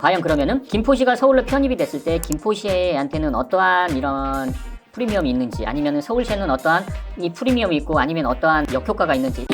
과연 그러면은 김포시가 서울로 편입이 됐을 때 김포시한테는 어떠한 이런 프리미엄이 있는지, 아니면 서울시에는 어떠한 이 프리미엄이 있고 아니면 어떠한 역효과가 있는지.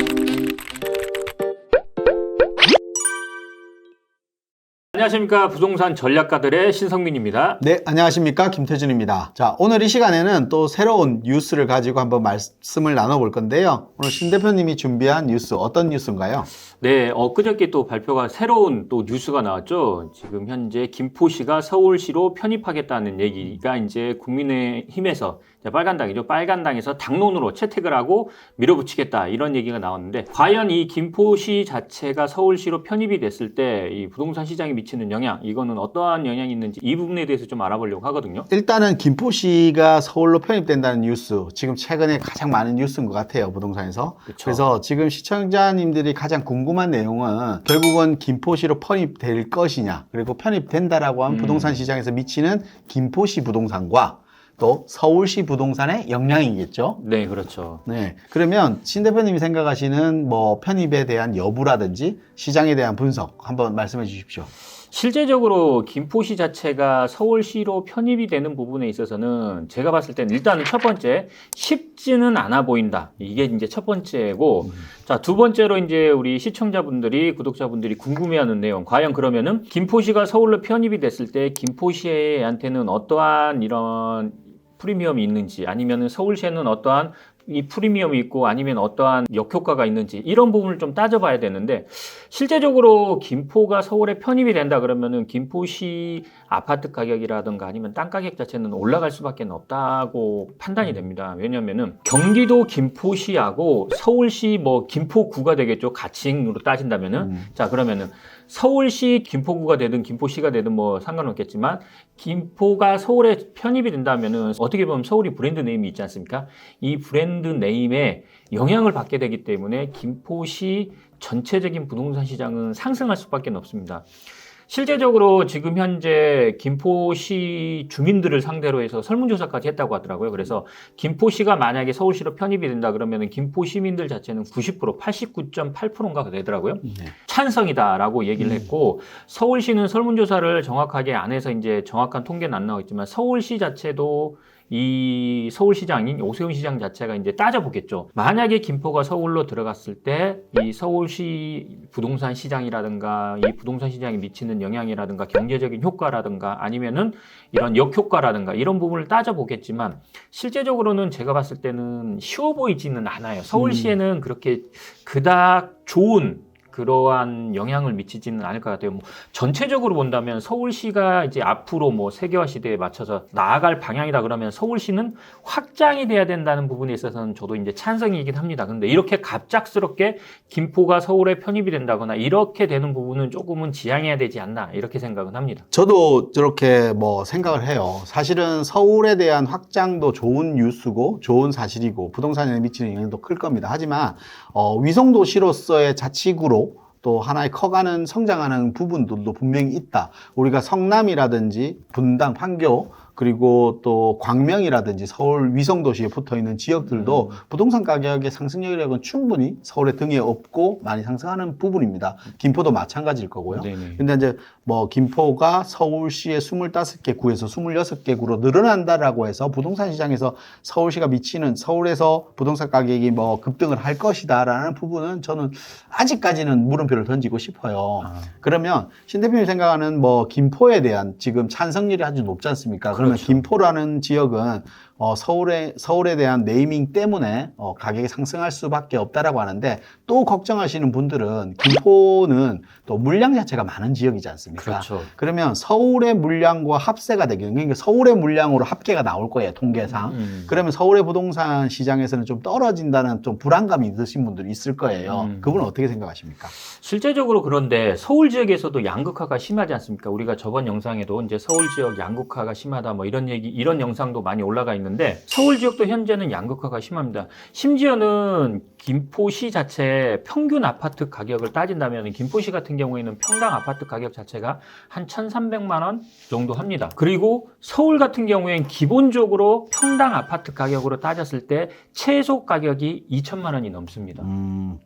안녕하십니까, 부동산 전략가들의 신성민입니다. 네, 안녕하십니까, 김태준입니다. 자, 오늘 이 시간에는 또 새로운 뉴스를 가지고 한번 말씀을 나눠볼 건데요. 오늘 신 대표님이 준비한 뉴스, 어떤 뉴스인가요? 네, 엊그저께 또 발표가 새로운 또 뉴스가 나왔죠. 지금 현재 김포시가 서울시로 편입하겠다는 얘기가 이제 국민의힘에서, 빨간당이죠. 빨간당에서 당론으로 채택을 하고 밀어붙이겠다, 이런 얘기가 나왔는데, 과연 이 김포시 자체가 서울시로 편입이 됐을 때 이 부동산 시장에 미치는 영향, 이거는 어떠한 영향이 있는지 이 부분에 대해서 좀 알아보려고 하거든요. 일단은 김포시가 서울로 편입된다는 뉴스, 지금 최근에 가장 많은 뉴스인 것 같아요, 부동산에서. 그쵸. 그래서 지금 시청자님들이 가장 궁금한 내용은 결국은 김포시로 편입될 것이냐, 그리고 편입된다라고 하면 부동산 시장에서 미치는 김포시 부동산과 또 서울시 부동산의 영향이겠죠. 네, 그렇죠. 네. 그러면 신 대표님이 생각하시는 뭐 편입에 대한 여부라든지 시장에 대한 분석 한번 말씀해 주십시오. 실제적으로 김포시 자체가 서울시로 편입이 되는 부분에 있어서는 제가 봤을 때는 일단은 첫 번째, 쉽지는 않아 보인다. 이게 이제 첫 번째고, 자, 두 번째로 이제 우리 시청자분들이, 구독자분들이 궁금해하는 내용. 과연 그러면은 김포시가 서울로 편입이 됐을 때 김포시한테는 어떠한 이런 프리미엄이 있는지, 아니면은 서울시에는 어떠한 이 프리미엄이 있고 아니면 어떠한 역효과가 있는지, 이런 부분을 좀 따져봐야 되는데, 실제적으로 김포가 서울에 편입이 된다 그러면은 김포시 아파트 가격이라든가 아니면 땅 가격 자체는 올라갈 수밖에 없다고 판단이 됩니다. 왜냐면은 경기도 김포시하고 서울시 뭐 김포구가 되겠죠. 가칭으로 따진다면은. 자, 그러면은 서울시 김포구가 되든 김포시가 되든 뭐 상관없겠지만, 김포가 서울에 편입이 된다면은 어떻게 보면 서울이 브랜드 네임이 있지 않습니까? 이 브랜드 네임에 영향을 받게 되기 때문에 김포시 전체적인 부동산 시장은 상승할 수밖에 없습니다. 실제적으로 지금 현재 김포시 주민들을 상대로 해서 설문조사까지 했다고 하더라고요. 그래서 김포시가 만약에 서울시로 편입이 된다 그러면 김포 시민들 자체는 90%, 89.8%인가 되더라고요. 찬성이다라고 얘기를 했고, 서울시는 설문조사를 정확하게 안 해서 이제 정확한 통계는 안 나오겠지만, 서울시 자체도 이 서울시장인 오세훈 시장 자체가 이제 따져보겠죠. 만약에 김포가 서울로 들어갔을 때 이 서울시 부동산 시장이라든가 이 부동산 시장에 미치는 영향이라든가 경제적인 효과라든가 아니면은 이런 역효과라든가 이런 부분을 따져보겠지만, 실제적으로는 제가 봤을 때는 쉬워 보이지는 않아요. 서울시에는 그렇게 그닥 좋은 그러한 영향을 미치지는 않을 것 같아요. 뭐 전체적으로 본다면 서울시가 이제 앞으로 뭐 세계화 시대에 맞춰서 나아갈 방향이다 그러면 서울시는 확장이 돼야 된다는 부분에 있어서는 저도 이제 찬성이긴 합니다. 근데 이렇게 갑작스럽게 김포가 서울에 편입이 된다거나 이렇게 되는 부분은 조금은 지양해야 되지 않나, 이렇게 생각은 합니다. 저도 저렇게 뭐 생각을 해요. 사실은 서울에 대한 확장도 좋은 뉴스고 좋은 사실이고 부동산에 미치는 영향도 클 겁니다. 하지만 위성도시로서의 자치구로 또 하나의 커가는 성장하는 부분들도 분명히 있다. 우리가 성남이라든지 분당, 판교, 그리고 또 광명이라든지 서울 위성도시에 붙어있는 지역들도 부동산 가격의 상승력은 충분히 서울에 등에 업고 많이 상승하는 부분입니다. 김포도 마찬가지일 거고요. 네네. 근데 이제 뭐 김포가 서울시의 25개 구에서 26개 구로 늘어난다라고 해서 부동산 시장에서 서울시가 미치는, 서울에서 부동산 가격이 뭐 급등을 할 것이다라는 부분은 저는 아직까지는 물음표를 던지고 싶어요. 그러면 신 대표님이 생각하는 뭐 김포에 대한 지금 찬성률이 아주 높지 않습니까? 그러면 그렇죠. 김포라는 지역은 서울에 대한 네이밍 때문에 가격이 상승할 수밖에 없다라고 하는데, 또 걱정하시는 분들은 김포는 또 물량 자체가 많은 지역이지 않습니까? 그렇죠. 그러면 서울의 물량과 합세가 되겠는, 그러니까 서울의 물량으로 합계가 나올 거예요, 통계상. 그러면 서울의 부동산 시장에서는 좀 떨어진다는 좀 불안감이 드신 분들이 있을 거예요. 그분은 어떻게 생각하십니까? 실제적으로 그런데 서울 지역에서도 양극화가 심하지 않습니까? 우리가 저번 영상에도 이제 서울 지역 양극화가 심하다, 뭐 이런 얘기, 이런 영상도 많이 올라가 있는데 서울 지역도 현재는 양극화가 심합니다. 심지어는 김포시 자체 평균 아파트 가격을 따진다면 김포시 같은 경우에는 평당 아파트 가격 자체가 한 1,300만 원 정도 합니다. 그리고 서울 같은 경우엔 기본적으로 평당 아파트 가격으로 따졌을 때 최소 가격이 2천만 원이 넘습니다.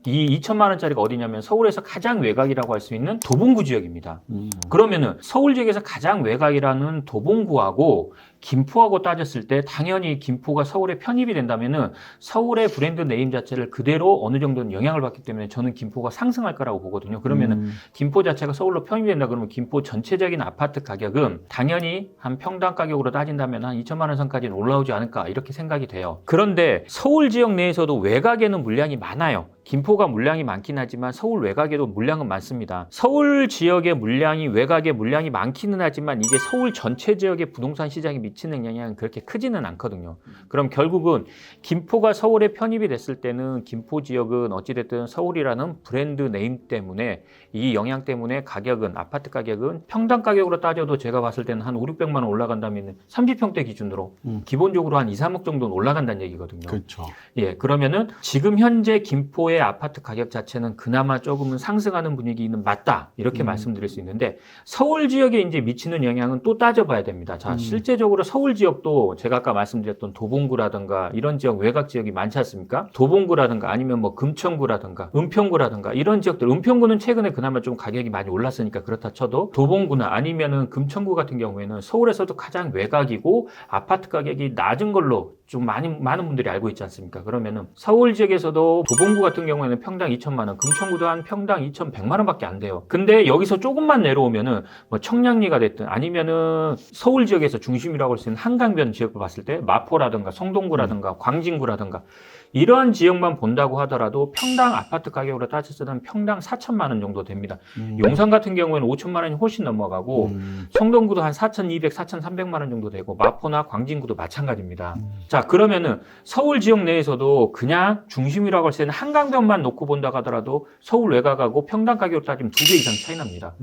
이 2천만 원짜리가 어디냐면 서울에서 가장 외곽이라고 할 수 있는 도봉구 지역입니다. 그러면은 서울 지역에서 가장 외곽이라는 도봉구하고 김포하고 따졌을 때 당연히 김포가 서울에 편입이 된다면은 서울의 브랜드 네임 자체를 그대로 어느 정도는 영향을 받기 때문에 저는 김포가 상승할 거라고 보거든요. 그러면은 김포 자체가 서울로 편입이 된다 그러면 김포 전체적인 아파트 가격은 당연히 한 평당 가격으로 따진다면 한 2천만 원 선까지는 올라오지 않을까 이렇게 생각이 돼요. 그런데 서울 지역 내에서도 외곽에는 물량이 많아요. 김포가 물량이 많긴 하지만 서울 외곽에도 물량은 많습니다. 서울 지역의 물량이 외곽에 물량이 많기는 하지만 이게 서울 전체 지역의 부동산 시장에 미치는 영향은 그렇게 크지는 않거든요. 그럼 결국은 김포가 서울에 편입이 됐을 때는 김포 지역은 어찌됐든 서울이라는 브랜드 네임 때문에 이 영향 때문에 가격은 아파트 가격은 평당 가격으로 따져도 제가 봤을 때는 한 5, 600만 원 올라간다면 30평대 기준으로 기본적으로 한 2, 3억 정도는 올라간다는 얘기거든요. 그렇죠. 예, 그러면은 지금 현재 김포의 아파트 가격 자체는 그나마 조금은 상승하는 분위기는 맞다 이렇게 말씀드릴 수 있는데 서울 지역에 이제 미치는 영향은 또 따져봐야 됩니다. 자, 실제적으로 서울 지역도 제가 아까 말씀드렸던 도봉구라든가 이런 지역 외곽 지역이 많지 않습니까? 도봉구라든가 아니면 뭐 금천구라든가 은평구라든가 이런 지역들, 은평구는 최근에 그나마 좀 가격이 많이 올랐으니까 그렇다 쳐도 도봉구나 아니면은 금천구 같은 경우에는 서울에서도 가장 외곽이고 아파트 가격이 낮은 걸로 좀 많은 분들이 알고 있지 않습니까? 그러면은 서울 지역에서도 도봉구 같은 경우에는 평당 2천만 원, 금천구도 한 평당 2,100만 원밖에 안 돼요. 근데 여기서 조금만 내려오면은 뭐 청량리가 됐든 아니면은 서울 지역에서 중심이라고 할 수 있는 한강변 지역을 봤을 때 마포라든가 성동구라든가 광진구라든가 이런 지역만 본다고 하더라도 평당 아파트 가격으로 따졌을 때는 평당 4천만 원 정도 됩니다. 용산 같은 경우에는 5천만 원이 훨씬 넘어가고 성동구도 한 4,200, 4,300만 원 정도 되고 마포나 광진구도 마찬가지입니다. 자, 그러면은 서울 지역 내에서도 그냥 중심이라고 할 수 있는 한강변만 놓고 본다고 하더라도 서울 외곽하고 평당 가격으로 따지면 2배 이상 차이 납니다.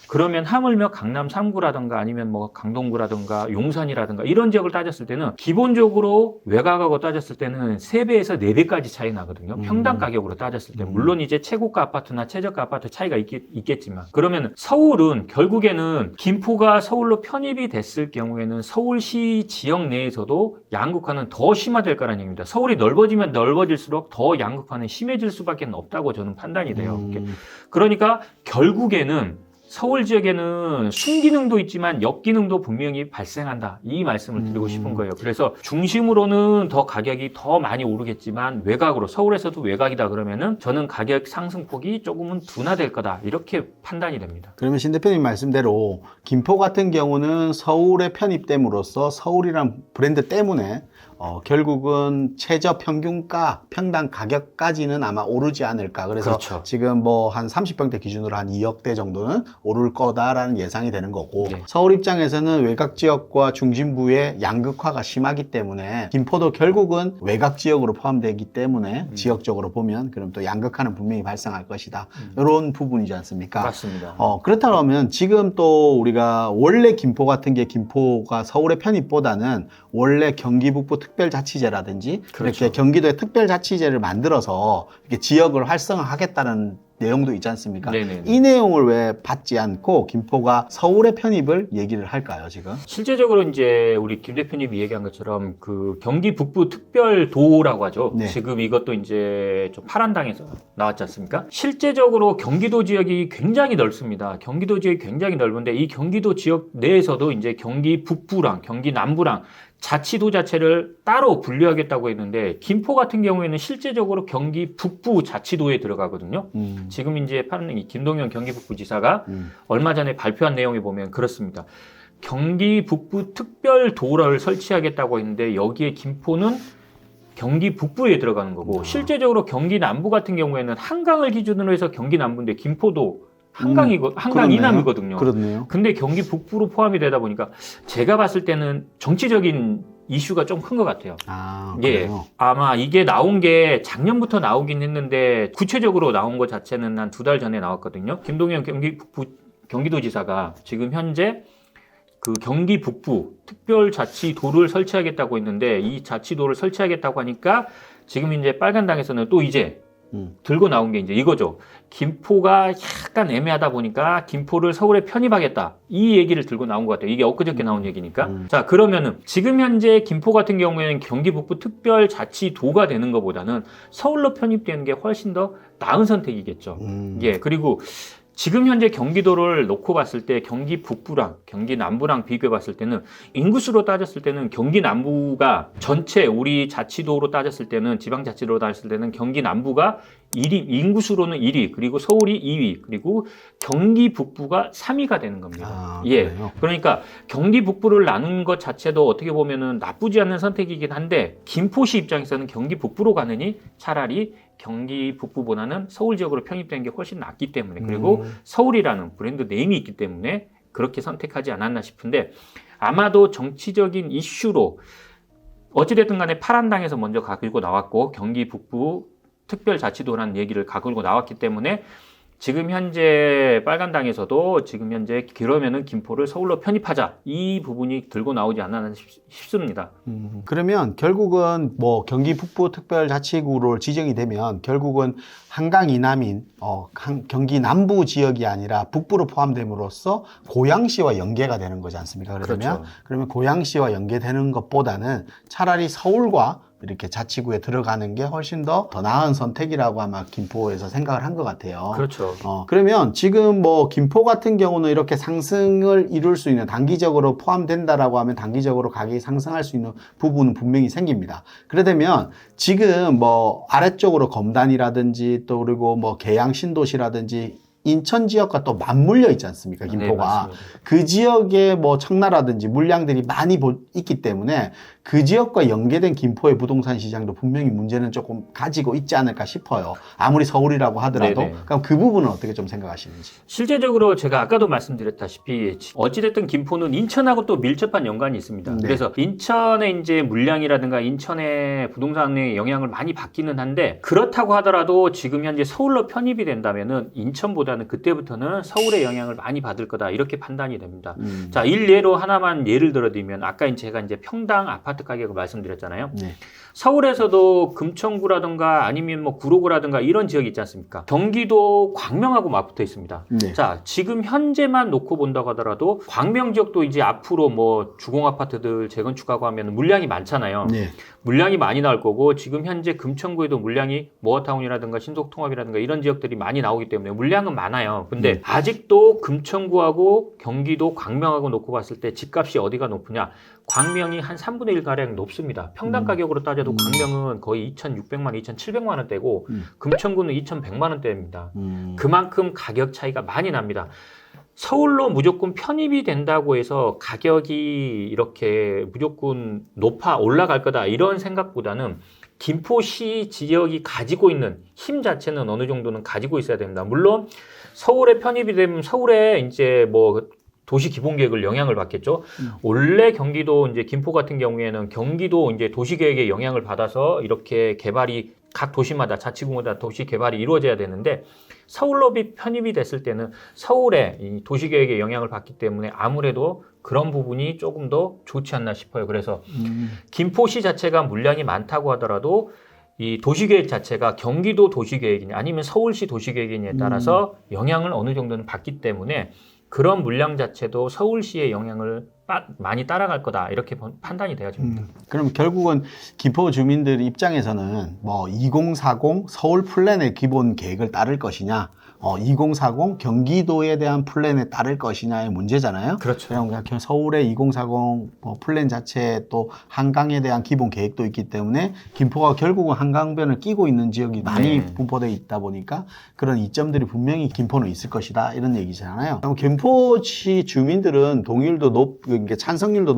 그러면 하물며 강남 3구라든가 아니면 뭐 강동구라든가 용산이라든가 이런 지역을 따졌을 때는 기본적으로 외곽하고 따졌을 때는 3배에서 4배까지 차이 나거든요. 평당 가격으로 따졌을 때. 물론 이제 최고가 아파트나 최저가 아파트 차이가 있겠지만. 그러면 서울은 결국에는 김포가 서울로 편입이 됐을 경우에는 서울시 지역 내에서도 양극화는 더 심화될 거라는 얘기입니다. 서울이 넓어지면 넓어질수록 더 양극화는 심해질 수밖에 없다고 저는 판단이 돼요. 그러니까 결국에는 서울 지역에는 순기능도 있지만 역기능도 분명히 발생한다. 이 말씀을 드리고 싶은 거예요. 그래서 중심으로는 더 가격이 더 많이 오르겠지만 외곽으로 서울에서도 외곽이다 그러면은 저는 가격 상승폭이 조금은 둔화될 거다. 이렇게 판단이 됩니다. 그러면 신 대표님 말씀대로 김포 같은 경우는 서울에 편입됨으로써 서울이란 브랜드 때문에 결국은 최저 평균가, 평당 가격까지는 아마 오르지 않을까. 그래서 그렇죠. 지금 뭐 한 30평대 기준으로 한 2억대 정도는 오를 거다라는 예상이 되는 거고 네. 서울 입장에서는 외곽 지역과 중심부의 양극화가 심하기 때문에 김포도 결국은 외곽 지역으로 포함되기 때문에 지역적으로 보면 그럼 또 양극화는 분명히 발생할 것이다. 이런 부분이지 않습니까? 맞습니다. 그렇다면 지금 또 우리가 원래 김포 같은 게 김포가 서울의 편입보다는 원래 경기 북부 특별자치제라든지 그렇죠. 이렇게 경기도의 특별자치제를 만들어서 이렇게 지역을 활성화하겠다는 내용도 있지 않습니까? 네네. 이 내용을 왜 받지 않고 김포가 서울의 편입을 얘기를 할까요, 지금? 실제적으로 이제 우리 김 대표님이 얘기한 것처럼 그 경기 북부 특별도라고 하죠. 네. 지금 이것도 이제 좀 파란당에서 나왔지 않습니까? 실제적으로 경기도 지역이 굉장히 넓습니다. 경기도 지역이 굉장히 넓은데 이 경기도 지역 내에서도 이제 경기 북부랑 경기 남부랑 자치도 자체를 따로 분류하겠다고 했는데 김포 같은 경우에는 실제적으로 경기 북부 자치도에 들어가거든요. 지금 이제 김동연 경기 북부지사가 얼마 전에 발표한 내용에 보면 그렇습니다. 경기 북부 특별도를 설치하겠다고 했는데 여기에 김포는 경기 북부에 들어가는 거고 실제적으로 경기 남부 같은 경우에는 한강을 기준으로 해서 경기 남부인데 김포도 한강 그렇네요. 이남이거든요. 그렇네요. 근데 경기 북부로 포함이 되다 보니까 제가 봤을 때는 정치적인 이슈가 좀 큰 것 같아요. 아, 예, 그래요? 아마 이게 나온 게 작년부터 나오긴 했는데 구체적으로 나온 것 자체는 한 2달 전에 나왔거든요. 김동연 경기 북부 경기도지사가 지금 현재 그 경기 북부 특별자치도를 설치하겠다고 했는데 이 자치도를 설치하겠다고 하니까 지금 이제 빨간당에서는 또 이제 들고 나온 게 이제 이거죠. 김포가 약간 애매하다 보니까 김포를 서울에 편입하겠다. 이 얘기를 들고 나온 것 같아요. 이게 엊그저께 나온 얘기니까. 자, 그러면은 지금 현재 김포 같은 경우에는 경기 북부 특별자치도가 되는 것보다는 서울로 편입되는 게 훨씬 더 나은 선택이겠죠. 예, 그리고 지금 현재 경기도를 놓고 봤을 때 경기 북부랑 경기 남부랑 비교해 봤을 때는 인구수로 따졌을 때는 경기 남부가 전체 우리 자치도로 따졌을 때는 지방자치도로 따졌을 때는 경기 남부가 1위, 인구수로는 1위, 그리고 서울이 2위, 그리고 경기 북부가 3위가 되는 겁니다. 아, 예. 그래요? 그러니까 경기 북부를 나눈 것 자체도 어떻게 보면은 나쁘지 않은 선택이긴 한데 김포시 입장에서는 경기 북부로 가느니 차라리 경기 북부보다는 서울 지역으로 편입되는 게 훨씬 낫기 때문에, 그리고 서울이라는 브랜드 네임이 있기 때문에 그렇게 선택하지 않았나 싶은데, 아마도 정치적인 이슈로 어찌됐든 간에 파란당에서 먼저 가지고 나왔고 경기 북부 특별자치도라는 얘기를 가지고 나왔기 때문에 지금 현재 빨간당에서도 지금 현재 그러면은 김포를 서울로 편입하자, 이 부분이 들고 나오지 않았나 싶습니다. 그러면 결국은 뭐 경기 북부 특별자치구로 지정이 되면 결국은 한강 이남인 경기 남부 지역이 아니라 북부로 포함됨으로써 고양시와 연계가 되는 거지 않습니까? 그러면 그렇죠. 그러면 고양시와 연계되는 것보다는 차라리 서울과 이렇게 자치구에 들어가는 게 훨씬 더 나은 선택이라고 아마 김포에서 생각을 한 것 같아요. 그렇죠. 그러면 지금 뭐 김포 같은 경우는 이렇게 상승을 이룰 수 있는, 단기적으로 포함된다라고 하면 단기적으로 가격이 상승할 수 있는 부분은 분명히 생깁니다. 그러다면 지금 뭐 아래쪽으로 검단이라든지 또 그리고 뭐 계양 신도시라든지 인천 지역과 또 맞물려 있지 않습니까, 김포가. 네, 맞습니다. 그 지역에 뭐 청라라든지 물량들이 많이 있기 때문에 그 지역과 연계된 김포의 부동산 시장도 분명히 문제는 조금 가지고 있지 않을까 싶어요. 아무리 서울이라고 하더라도. 네네. 그럼 그 부분은 어떻게 좀 생각하시는지. 실제적으로 제가 아까도 말씀드렸다시피 어찌됐든 김포는 인천하고 또 밀접한 연관이 있습니다. 네. 그래서 인천의 이제 물량이라든가 인천의 부동산의 영향을 많이 받기는 한데, 그렇다고 하더라도 지금 현재 서울로 편입이 된다면은 인천보다는 그때부터는 서울의 영향을 많이 받을 거다, 이렇게 판단이 됩니다. 자, 일례로 하나만 예를 들어드리면 아까 제가 이제 평당 아파트 가격을 말씀드렸잖아요. 네. 서울에서도 금천구라든가 아니면 뭐 구로구라든가 이런 지역이 있지 않습니까? 경기도 광명하고 맞붙어 있습니다. 네. 자, 지금 현재만 놓고 본다고 하더라도 광명 지역도 이제 앞으로 뭐 주공 아파트들 재건축하고 하면 물량이 많잖아요. 네. 물량이 많이 나올 거고, 지금 현재 금천구에도 물량이 모어타운이라든가 신속통합이라든가 이런 지역들이 많이 나오기 때문에 물량은 많아요. 근데 아직도 금천구하고 경기도 광명하고 놓고 봤을 때 집값이 어디가 높으냐? 광명이 한 3분의 1 가량 높습니다. 평당 가격으로 따져도 광명은 거의 2,600만, 2,700만 원대고 금천구는 2,100만 원대입니다. 그만큼 가격 차이가 많이 납니다. 서울로 무조건 편입이 된다고 해서 가격이 이렇게 무조건 올라갈 거다, 이런 생각보다는 김포시 지역이 가지고 있는 힘 자체는 어느 정도는 가지고 있어야 됩니다. 물론 서울에 편입이 되면 서울에 이제 뭐 도시 기본 계획을 영향을 받겠죠. 원래 경기도 이제 김포 같은 경우에는 경기도 이제 도시 계획에 영향을 받아서 이렇게 개발이 각 도시마다 자치구마다 도시 개발이 이루어져야 되는데, 서울로 편입이 됐을 때는 서울의 이 도시 계획에 영향을 받기 때문에 아무래도 그런 부분이 조금 더 좋지 않나 싶어요. 그래서 김포시 자체가 물량이 많다고 하더라도 이 도시계획 자체가 경기도 도시계획이냐 아니면 서울시 도시계획이냐에 따라서 영향을 어느 정도는 받기 때문에 그런 물량 자체도 서울시의 영향을 많이 따라갈 거다, 이렇게 판단이 되어집니다. 그럼 결국은 김포 주민들 입장에서는 뭐 2040 서울 플랜의 기본 계획을 따를 것이냐, 2040 경기도에 대한 플랜에 따를 것이냐의 문제잖아요. 그렇죠. 그냥 서울의 2040 플랜 자체에 또 한강에 대한 기본 계획도 있기 때문에 김포가 결국은 한강변을 끼고 있는 지역이 많이 분포되어 있다 보니까 그런 이점들이 분명히 김포는 있을 것이다, 이런 얘기잖아요. 그럼 김포시 주민들은 동의율도 찬성률도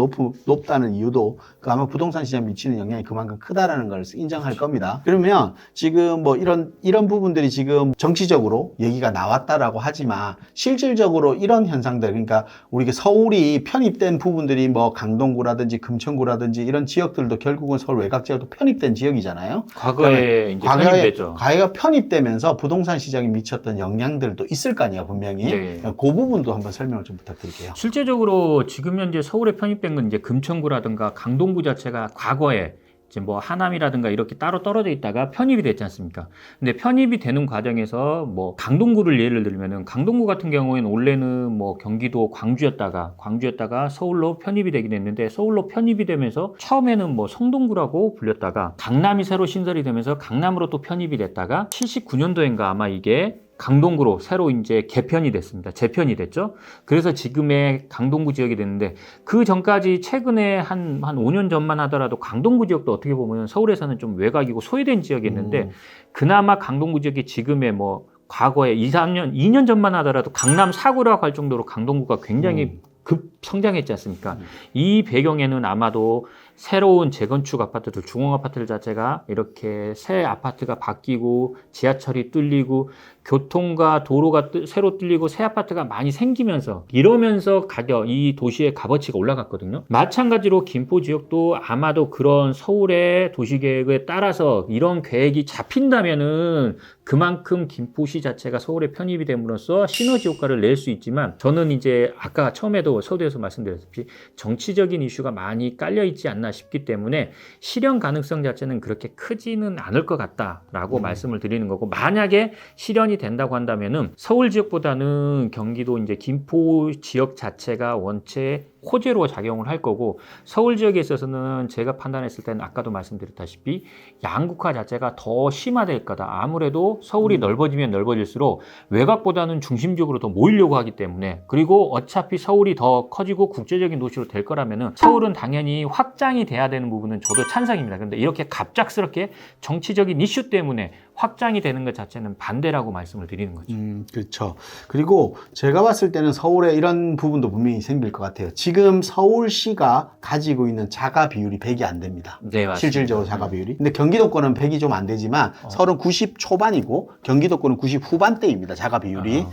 높다는 이유도 아마 부동산 시장에 미치는 영향이 그만큼 크다라는 걸 인정할 겁니다. 그러면 지금 뭐 이런 부분들이 지금 정치적으로 얘기가 나왔다라고 하지만 실질적으로 이런 현상들, 그러니까 우리가 서울이 편입된 부분들이 뭐 강동구라든지 금천구라든지 이런 지역들도 결국은 서울 외곽 지역도 편입된 지역이잖아요. 과거에 이제 편입됐죠. 과거에 편입되면서 부동산 시장에 미쳤던 영향들도 있을 거 아니에요, 분명히. 네. 그 부분도 한번 설명을 좀 부탁드릴게요. 실제적으로 지금 현재 서울에 편입된 건 이제 금천구라든가 강동구 자체가 과거에 이제 뭐 하남이라든가 이렇게 따로 떨어져 있다가 편입이 됐지 않습니까? 근데 편입이 되는 과정에서 뭐 강동구를 예를 들면은 강동구 같은 경우에는 원래는 뭐 경기도 광주였다가 서울로 편입이 되긴 했는데 서울로 편입이 되면서 처음에는 뭐 성동구라고 불렸다가 강남이 새로 신설이 되면서 강남으로 또 편입이 됐다가 79년도인가 아마 이게 강동구로 새로 이제 개편이 됐습니다. 재편이 됐죠. 그래서 지금의 강동구 지역이 됐는데 그 전까지 최근에 한 5년 전만 하더라도 강동구 지역도 어떻게 보면 서울에서는 좀 외곽이고 소외된 지역이었는데 그나마 강동구 지역이 지금의 뭐 과거에 2년 전만 하더라도 강남 4구라고 할 정도로 강동구가 굉장히 급 성장했지 않습니까? 이 배경에는 아마도 새로운 재건축 아파트들, 중흥 아파트들 자체가 이렇게 새 아파트가 바뀌고 지하철이 뚫리고 교통과 도로가 새로 뚫리고 새 아파트가 많이 생기면서 이러면서 이 도시의 값어치가 올라갔거든요. 마찬가지로 김포 지역도 아마도 그런 서울의 도시계획에 따라서 이런 계획이 잡힌다면은 그만큼 김포시 자체가 서울에 편입이 됨으로써 시너지 효과를 낼 수 있지만 저는 이제 아까 처음에도 서두에서 말씀드렸다시피 정치적인 이슈가 많이 깔려있지 않나 싶기 때문에 실현 가능성 자체는 그렇게 크지는 않을 것 같다라고 말씀을 드리는 거고 만약에 실현이 된다고 한다면은 서울 지역보다는 경기도 이제 김포 지역 자체가 원체 호재로 작용을 할 거고 서울 지역에 있어서는 제가 판단했을 때는 아까도 말씀드렸다시피 양극화 자체가 더 심화될 거다. 아무래도 서울이 넓어지면 넓어질수록 외곽보다는 중심적으로 더 모이려고 하기 때문에 그리고 어차피 서울이 더 커지고 국제적인 도시로 될 거라면은 서울은 당연히 확장이 돼야 되는 부분은 저도 찬성입니다. 그런데 이렇게 갑작스럽게 정치적인 이슈 때문에 확장이 되는 것 자체는 반대라고 말씀을 드리는 거죠. 그렇죠. 그리고 제가 봤을 때는 서울에 이런 부분도 분명히 생길 것 같아요. 지금 서울시가 가지고 있는 자가 비율이 100이 안 됩니다. 네, 맞습니다. 실질적으로 자가 비율이. 근데 경기도권은 100이 좀 안 되지만 서울은 90 초반이고 경기도권은 90 후반대입니다. 자가 비율이.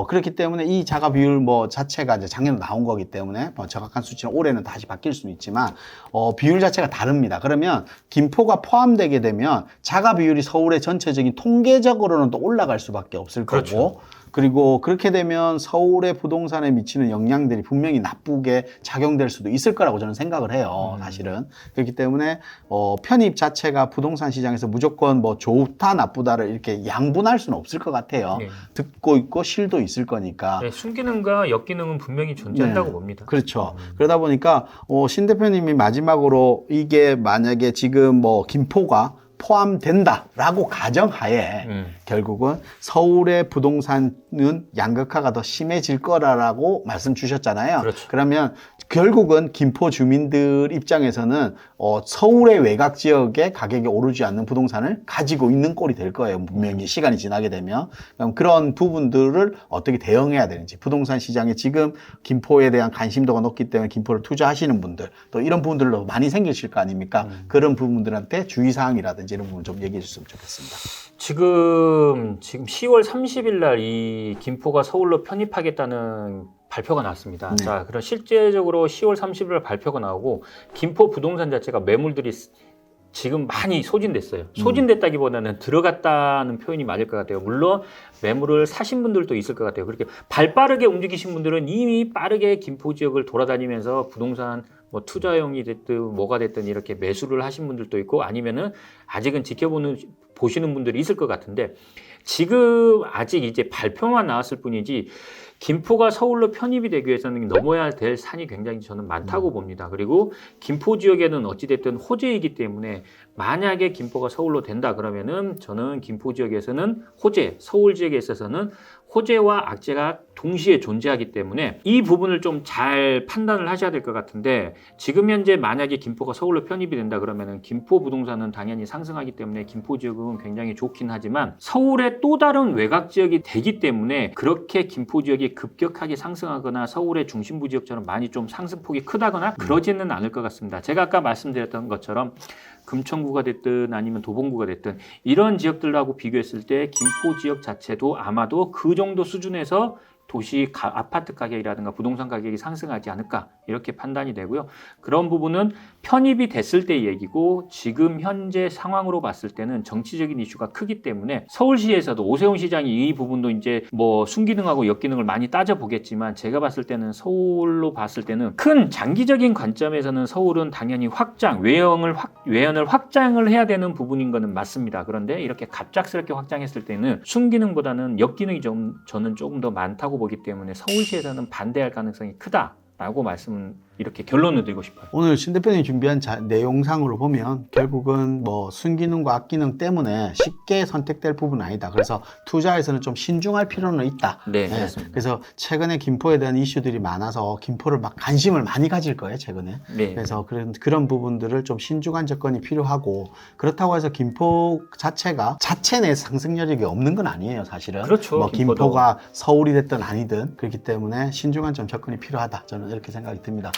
그렇기 때문에 이 자가 비율 뭐 자체가 이제 작년에 나온 거기 때문에 뭐 정확한 수치는 올해는 다시 바뀔 수는 있지만 비율 자체가 다릅니다. 그러면 김포가 포함되게 되면 자가 비율이 서울의 전체적인 통계적으로는 또 올라갈 수밖에 없을 그렇죠. 거고 그리고 그렇게 되면 서울의 부동산에 미치는 영향들이 분명히 나쁘게 작용될 수도 있을 거라고 저는 생각을 해요. 사실은. 그렇기 때문에 편입 자체가 부동산 시장에서 무조건 뭐 좋다 나쁘다를 이렇게 양분할 수는 없을 것 같아요. 네. 듣고 있고 실도 있을 거니까. 네, 순기능과 역기능은 분명히 존재한다고 봅니다. 그렇죠. 그러다 보니까 신 대표님이 마지막으로 이게 만약에 지금 뭐 김포가 포함된다라고 가정하에 결국은 서울의 부동산은 양극화가 더 심해질 거라고 말씀 주셨잖아요. 그렇죠. 그러면 결국은 김포 주민들 입장에서는 서울의 외곽 지역에 가격이 오르지 않는 부동산을 가지고 있는 꼴이 될 거예요. 분명히 시간이 지나게 되면. 그럼 그런 부분들을 어떻게 대응해야 되는지 부동산 시장에 지금 김포에 대한 관심도가 높기 때문에 김포를 투자하시는 분들 또 이런 부분들도 많이 생기실 거 아닙니까? 그런 부분들한테 주의사항이라든지 이런 부분 좀 얘기해 주셨으면 좋겠습니다. 지금 10월 30일 날 이 김포가 서울로 편입하겠다는 발표가 나왔습니다. 네. 자, 그럼 실제적으로 10월 30일 발표가 나오고 김포 부동산 자체가 매물들이 지금 많이 소진됐어요. 소진됐다기보다는 들어갔다는 표현이 맞을 것 같아요. 물론 매물을 사신 분들도 있을 것 같아요. 그렇게 발빠르게 움직이신 분들은 이미 빠르게 김포 지역을 돌아다니면서 부동산 뭐 투자용이 됐든 뭐가 됐든 이렇게 매수를 하신 분들도 있고 아니면은 아직은 보시는 분들이 있을 것 같은데 지금 아직 이제 발표만 나왔을 뿐이지 김포가 서울로 편입이 되기 위해서는 넘어야 될 산이 굉장히 저는 많다고 봅니다. 그리고 김포 지역에는 어찌됐든 호재이기 때문에 만약에 김포가 서울로 된다 그러면은 저는 김포 지역에서는 서울 지역에 있어서는 호재와 악재가 동시에 존재하기 때문에 이 부분을 좀 잘 판단을 하셔야 될 것 같은데 지금 현재 만약에 김포가 서울로 편입이 된다 그러면은 김포 부동산은 당연히 상승하기 때문에 김포 지역은 굉장히 좋긴 하지만 서울의 또 다른 외곽 지역이 되기 때문에 그렇게 김포 지역이 급격하게 상승하거나 서울의 중심부 지역처럼 많이 좀 상승폭이 크다거나 그러지는 않을 것 같습니다. 제가 아까 말씀드렸던 것처럼 금천구가 됐든 아니면 도봉구가 됐든 이런 지역들하고 비교했을 때 김포 지역 자체도 아마도 그 정도 수준에서 도시 아파트 가격이라든가 부동산 가격이 상승하지 않을까 이렇게 판단이 되고요. 그런 부분은 편입이 됐을 때 얘기고 지금 현재 상황으로 봤을 때는 정치적인 이슈가 크기 때문에 서울시에서도 오세훈 시장이 이 부분도 이제 뭐 순기능하고 역기능을 많이 따져보겠지만 제가 봤을 때는 서울로 봤을 때는 큰 장기적인 관점에서는 서울은 당연히 외연을 확장을 해야 되는 부분인 거는 맞습니다. 그런데 이렇게 갑작스럽게 확장했을 때는 순기능보다는 역기능이 좀 저는 조금 더 많다고 보기 때문에 서울시에서는 반대할 가능성이 크다라고 이렇게 결론을 드리고 싶어요. 오늘 신 대표님이 준비한 내용상으로 보면 결국은 뭐 순기능과 악기능 때문에 쉽게 선택될 부분은 아니다. 그래서 투자에서는 좀 신중할 필요는 있다. 네, 그렇습니다. 그래서 최근에 김포에 대한 이슈들이 많아서 김포를 막 관심을 많이 가질 거예요, 최근에. 네. 그래서 그런 부분들을 좀 신중한 접근이 필요하고 그렇다고 해서 김포 자체가 자체 내 상승 여력이 없는 건 아니에요, 사실은. 그렇죠. 뭐 김포도. 김포가 서울이 됐든 아니든 그렇기 때문에 신중한 좀 접근이 필요하다. 저는 이렇게 생각이 듭니다.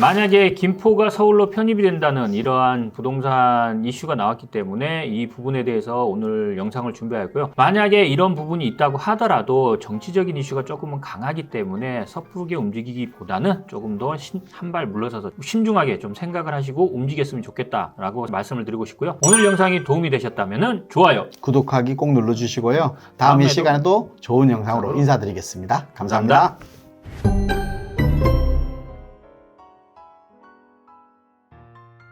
만약에 김포가 서울로 편입이 된다는 이러한 부동산 이슈가 나왔기 때문에 이 부분에 대해서 오늘 영상을 준비하였고요. 만약에 이런 부분이 있다고 하더라도 정치적인 이슈가 조금은 강하기 때문에 섣부르게 움직이기보다는 조금 더 한 발 물러서서 신중하게 좀 생각을 하시고 움직였으면 좋겠다라고 말씀을 드리고 싶고요. 오늘 영상이 도움이 되셨다면 좋아요. 구독하기 꼭 눌러주시고요. 다음 이 다음에도 시간에도 좋은 영상으로 인사드리겠습니다. 감사합니다.